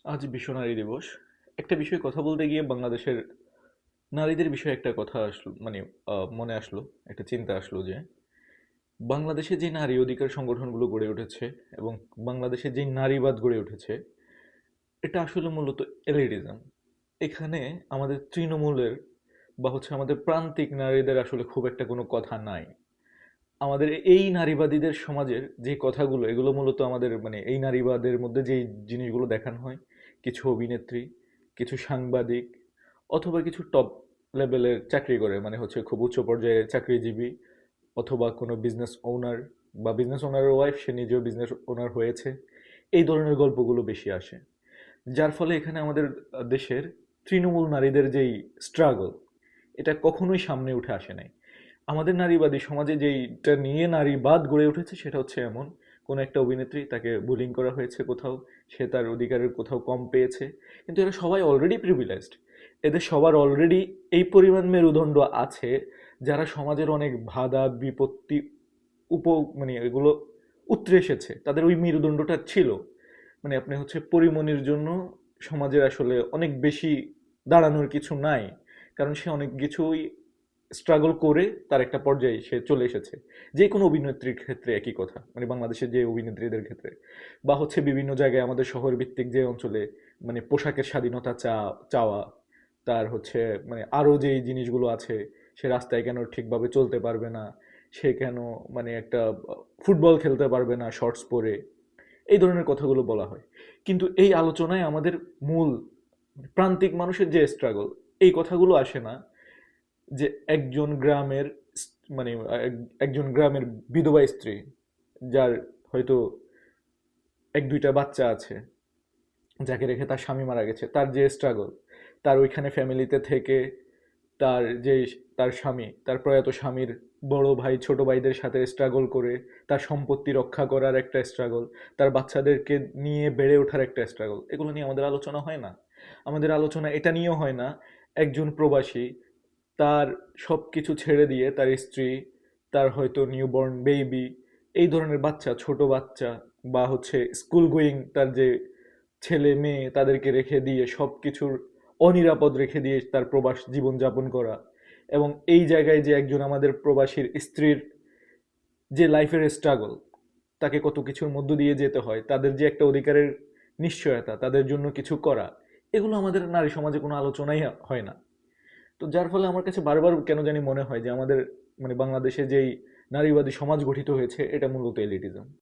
আজ বিশ্ব নারী দিবস। একটা বিষয়ে কথা বলতে গিয়ে বাংলাদেশের নারীদের বিষয়ে একটা কথা আসলো, মানে মনে আসলো, একটা চিন্তা আসলো যে বাংলাদেশে যে নারী অধিকার সংগঠনগুলো গড়ে উঠেছে এবং বাংলাদেশে যে নারীবাদ গড়ে উঠেছে, এটা আসলে মূলত এলিটিজম। এখানে আমাদের তৃণমূলের বা আমাদের প্রান্তিক নারীদের আসলে খুব একটা কোনো কথা নাই। আমাদের এই নারীবাদীদের সমাজের যে কথাগুলো, এগুলো মূলত আমাদের এই নারীবাদের মধ্যে যেই জিনিসগুলো দেখানো হয়, কিছু অভিনেত্রী, কিছু সাংবাদিক, অথবা কিছু টপ লেভেলের চাকরি করে, খুব উচ্চ পর্যায়ের চাকরিজীবী, অথবা কোনো বিজনেস ওনার বা বিজনেস ওনারের ওয়াইফ, সে নিজেও বিজনেস ওনার হয়েছে, এই ধরনের গল্পগুলো বেশি আসে। যার ফলে এখানে আমাদের দেশের তৃণমূল নারীদের যেই স্ট্রাগল, এটা কখনোই সামনে উঠে আসে নাই। আমাদের নারীবাদী সমাজে যেইটা নিয়ে নারীবাদ গড়ে উঠেছে সেটা হচ্ছে এমন: কোনো একটা অভিনেত্রী, তাকে বুলিং করা হয়েছে কোথাও, সে তার অধিকারের কোথাও কম পেয়েছে, কিন্তু এরা সবাই অলরেডি প্রিভিলেজড। এদের সবার অলরেডি এই পরিমাণ মেরুদণ্ড আছে, যারা সমাজের অনেক বাধা বিপত্তি উপ এগুলো উতরে এসেছে, তাদের ওই মেরুদণ্ডটা ছিল। আপনি পরিমণির জন্য সমাজের আসলে অনেক বেশি দাঁড়ানোর কিছু নাই, কারণ সে অনেক কিছুই স্ট্রাগল করে তার একটা পর্যায়ে সে চলে এসেছে। যে কোনো অভিনেত্রীর ক্ষেত্রে একই কথা, বাংলাদেশের যে অভিনেত্রীদের ক্ষেত্রে, বা বিভিন্ন জায়গায় আমাদের শহর ভিত্তিক যে অঞ্চলে পোশাকের স্বাধীনতা চাওয়া, তার আরো যেই জিনিসগুলো আছে, সে রাস্তায় কেন ঠিকভাবে চলতে পারবে না, সে কেন একটা ফুটবল খেলতে পারবে না শর্টস পরে, এই ধরনের কথাগুলো বলা হয়। কিন্তু এই আলোচনায় আমাদের মূল প্রান্তিক মানুষের যে স্ট্রাগল, এই কথাগুলো আসে না। যে একজন গ্রামের মানে একজন গ্রামের বিধবা স্ত্রী, যার হয়তো এক দুইটা বাচ্চা আছে, যাকে রেখে তার স্বামী মারা গেছে, তার যে স্ট্রাগল, তার ওইখানে ফ্যামিলিতে থেকে, তার যে তার স্বামী, তার প্রয়াত স্বামীর বড় ভাই ছোট ভাইদের সাথে স্ট্রাগল করে তার সম্পত্তি রক্ষা করার একটা স্ট্রাগল, তার বাচ্চাদেরকে নিয়ে বেড়ে ওঠার একটা স্ট্রাগল, এগুলো নিয়ে আমাদের আলোচনা হয় না। আমাদের আলোচনা এটা নিয়েও হয় না, একজন প্রবাসী তার সব কিছু ছেড়ে দিয়ে তার স্ত্রী, তার হয়তো নিউবর্ন বেবি, এই ধরনের বাচ্চা, ছোট বাচ্চা, বা স্কুল গোয়িং তার যে ছেলে মেয়ে, তাদেরকে রেখে দিয়ে সব কিছুর অনিরাপদ রেখে দিয়ে তার প্রবাস জীবন যাপন করা, এবং এই জায়গায় যে একজন আমাদের প্রবাসীর স্ত্রীর যে লাইফের স্ট্রাগল, তাকে কত কিছুর মধ্য দিয়ে যেতে হয়, তাদের যে একটা অধিকারের নিশ্চয়তা, তাদের জন্য কিছু করা, এগুলো আমাদের নারী সমাজে কোনো আলোচনাই হয় না। তো যার ফলে আমার কাছে বারবার কেন জানি মনে হয় যে আমাদের বাংলাদেশে যেই নারীবাদী সমাজ গঠিত হয়েছে, এটা মূলত এলিটিজম।